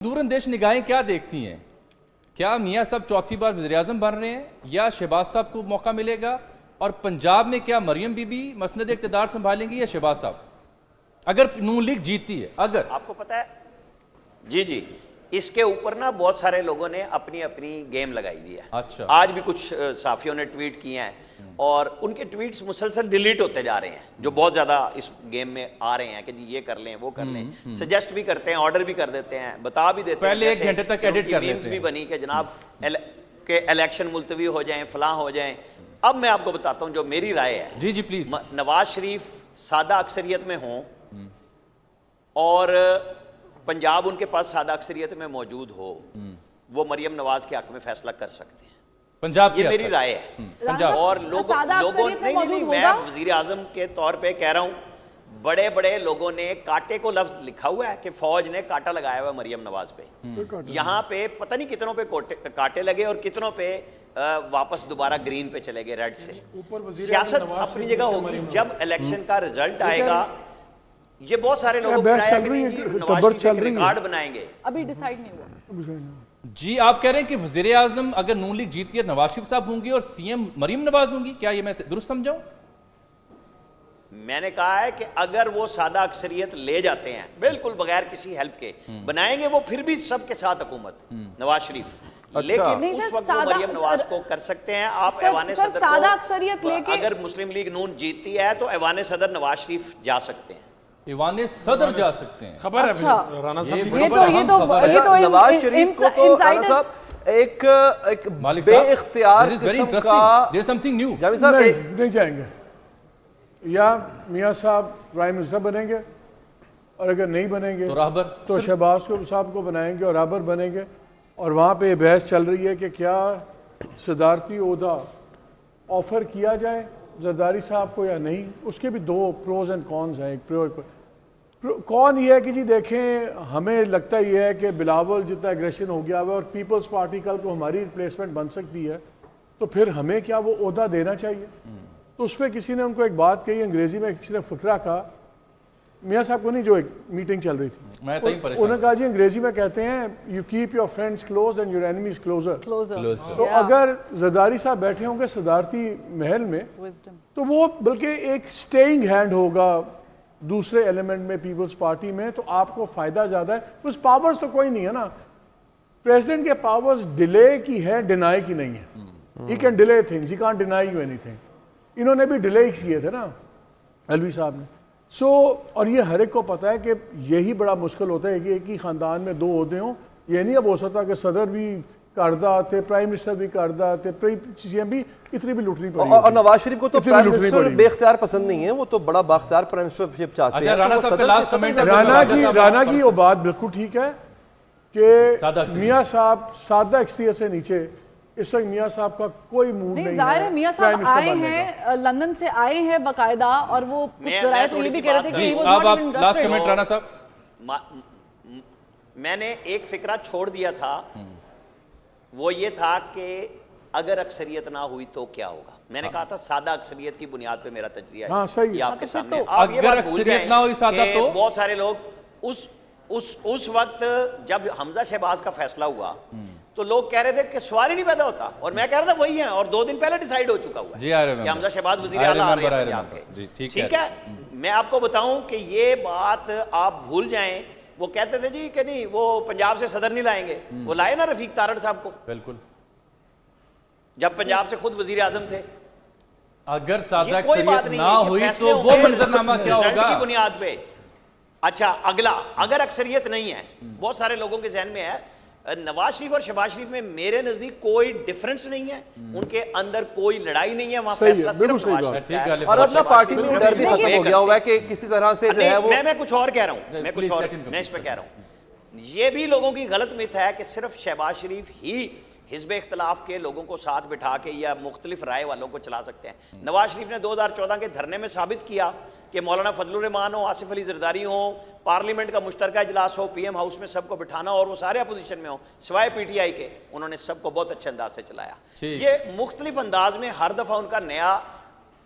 دور اندیش نگاہیں کیا دیکھتی ہیں؟ کیا میاں صاحب چوتھی بار وزیراعظم بن رہے ہیں یا شہباز صاحب کو موقع ملے گا؟ اور پنجاب میں کیا مریم بی بی مسند اقتدار سنبھالیں گی یا شہباز صاحب؟ اگر نون لیگ جیتتی ہے، اگر آپ کو پتا ہے جی اس کے اوپر نا بہت سارے لوگوں نے اپنی اپنی گیم لگائی دی ہے۔ اچھا، آج بھی کچھ صحافیوں نے ٹویٹ کیے ہیں اور ان کے ٹویٹس مسلسل ڈیلیٹ ہوتے جا رہے ہیں، جو بہت زیادہ اس گیم میں آ رہے ہیں کہ جی یہ کر لیں وہ کر لیں، سجیسٹ بھی کرتے ہیں، آرڈر بھی کر دیتے ہیں، بتا بھی دیتے ہیں، پہلے 1 گھنٹے تک ایڈٹ کر لیتے ہیں بھی بنی کہ جناب کہ الیکشن ملتوی ہو جائیں، فلاں ہو جائیں۔ اب میں آپ کو بتاتا ہوں جو میری رائے ہے، جی پلیز۔ نواز شریف سادہ اکثریت میں ہوں اور پنجاب ان کے پاس سادہ اکثریت میں موجود ہو، وہ مریم نواز کے حق میں فیصلہ کر سکتے ہیں، پنجاب یہ میری رائے ہے۔ اور لوگوں میں وزیر اعظم کے طور پہ کہہ رہا ہوں، بڑے بڑے لوگوں نے کاٹے کو لفظ لکھا ہوا ہے کہ فوج نے کاٹا لگایا ہوا مریم نواز پہ، یہاں پہ پتہ نہیں کتنوں پہ کاٹے لگے اور کتنوں پہ واپس دوبارہ گرین پہ چلے گئے، ریڈ سے۔ سیاست اپنی جگہ ہوگی، جب الیکشن کا رزلٹ آئے گا یہ بہت سارے لوگ ریکارڈ بنائیں گے، ابھی ڈیسائیڈ نہیں ہوا۔ جی آپ کہہ رہے ہیں کہ وزیر اعظم اگر نون لیگ جیتی ہے نواز شریف صاحب ہوں گی اور سی ایم مریم نواز ہوں گی، کیا یہ میں درست سمجھاؤں؟ میں نے کہا ہے کہ اگر وہ سادہ اکثریت لے جاتے ہیں بالکل بغیر کسی ہیلپ کے، بنائیں گے وہ پھر بھی سب کے ساتھ حکومت نواز شریف، لیکن اس وقت وہ مریم نواز کو کر سکتے ہیں۔ آپ ایوان صدر کو اگر مسلم لیگ نون جیتی ہے تو ایوان صدر نواز شریف جا سکتے ہیں، ایوان صدر جا سکتے ہیں۔ خبر ہے رانا صاحب، نواز شریف کو تو رانا صاحب ایک بے اختیار قسم کا جاوید صاحب نہیں جائیں گے، یا میاں صاحب پرائم منسٹر بنیں گے اور اگر نہیں بنیں گے تو شہباز صاحب کو بنائیں گے اور رابر بنیں گے، اور وہاں پہ یہ بحث چل رہی ہے کہ کیا صدارتی عہدہ آفر کیا جائے زرداری صاحب کو یا نہیں۔ اس کے بھی دو پروز اینڈ کونز ہیں۔ کون یہ ہے کہ جی دیکھیں ہمیں لگتا یہ ہے کہ بلاول جتنا ایگریشن ہو گیا ہوا اور پیپلز پارٹی کل کو ہماری ریپلیسمنٹ بن سکتی ہے، تو پھر ہمیں کیا وہ عہدہ دینا چاہیے؟ تو اس پہ کسی نے ان کو ایک بات کہی انگریزی میں، کسی نے فقرہ کہا، میاں صاحب کو نہیں، جو ایک میٹنگ چل رہی تھی، انہوں نے کہا جی انگریزی میں کہتے ہیں you keep your friends close and your enemies closer. تو اگر زرداری صاحب بیٹھے ہوں گے صدارتی محل میں تو وہ بلکہ ایک سٹیئنگ ہینڈ ہوگا دوسرے ایلیمنٹ میں پیپلز پارٹی میں، تو آپ کو فائدہ زیادہ ہے۔ اس پاورز تو کوئی نہیں ہے نا، پریزیڈنٹ کے پاورز ڈیلے کی ہے، ڈینائی کی نہیں ہے۔ He can delay things, he can't deny you any thing. انہوں نے بھی ڈیلے کیے تھے نا الوی صاحب نے۔ اور یہ ہر ایک کو پتہ ہے کہ یہی بڑا مشکل ہوتا ہے کہ ایک ہی خاندان میں دو عہدے ہوں۔ یہ نہیں اب ہو سکتا کہ صدر بھی کردہ تھے، پرائم منسٹر بھی کردہ تھے، سی ایم بھی، اتنی بھی لوٹنی پڑی۔ اور نواز شریف کو تو پرائم منسٹر بے اختیار پسند نہیں ہے، وہ تو بڑا بااختیار پرائم منسٹر چاہتے ہیں۔ رانا کی وہ بات بالکل ٹھیک ہے کہ میاں صاحب سادہ اکثریت سے نیچے، اس وقت میاں صاحب کا کوئی موڈ نہیں ہے۔ ظاہر ہے میاں صاحب آئے ہیں، لندن سے آئے ہیں باقاعدہ، اور وہ کچھ ذرائع تو یہ بھی کہہ رہے تھے کہ لاسٹ کمنٹ رانا صاحب۔ میں نے ایک فکرہ چھوڑ دیا تھا، وہ یہ تھا کہ اگر اکثریت نہ ہوئی تو کیا ہوگا۔ میں نے کہا تھا سادہ اکثریت کی بنیاد پہ میرا تجزیہ ہے آپ کے سامنے۔ اگر اکثریت نہ ہوئی سادہ تو بہت سارے لوگ اس وقت جب حمزہ شہباز کا فیصلہ ہوا تو لوگ کہہ رہے تھے کہ سوال ہی نہیں پیدا ہوتا، اور میں کہہ رہا تھا وہی ہیں، اور 2 دن پہلے ڈیسائیڈ ہو چکا ہوا ہے کہ حمزہ شہباز وزیر اعلیٰ آ رہے ہیں آپ کے۔ ٹھیک ہے، میں آپ کو بتاؤں کہ یہ بات آپ بھول جائیں، وہ کہتے تھے جی کہ نہیں وہ پنجاب سے صدر نہیں لائیں گے، وہ لائے نا رفیق تارڑ صاحب کو، بالکل، جب پنجاب سے خود وزیر اعظم تھے۔ اگر سادہ اکثریت نہ ہوئی تو وہ منظرنامہ کیا ہوگا؟ بنیاد پہ۔ اچھا اگلا، اگر اکثریت نہیں ہے، بہت سارے لوگوں کے ذہن میں ہے نواز شریف اور شہباز شریف میں میرے نزدیک کوئی ڈیفرنس نہیں ہے، ان کے اندر کوئی لڑائی نہیں ہے، وہاں فیصلہ صرف نواز شریف کا ہے۔ اور اپنا پارٹی میں ڈر بھی ختم ہو گیا ہوا ہے کہ کسی طرح سے جو ہے وہ، میں کچھ اور کہہ رہا ہوں، میں اس پہ کہہ رہا ہوں، یہ بھی لوگوں کی غلط مت ہے کہ صرف شہباز شریف ہی حزب اختلاف کے لوگوں کو ساتھ بٹھا کے یا مختلف رائے والوں کو چلا سکتے ہیں۔ نواز شریف نے 2014 کے دھرنے میں ثابت کیا کہ مولانا فضل الرحمان ہو، آصف علی زرداری ہو، پارلیمنٹ کا مشترکہ اجلاس ہو، پی ایم ہاؤس میں سب کو بٹھانا، اور وہ سارے اپوزیشن میں ہوں سوائے پی ٹی آئی کے، انہوں نے سب کو بہت اچھے انداز سے چلایا۔ یہ مختلف انداز میں ہر دفعہ ان کا نیا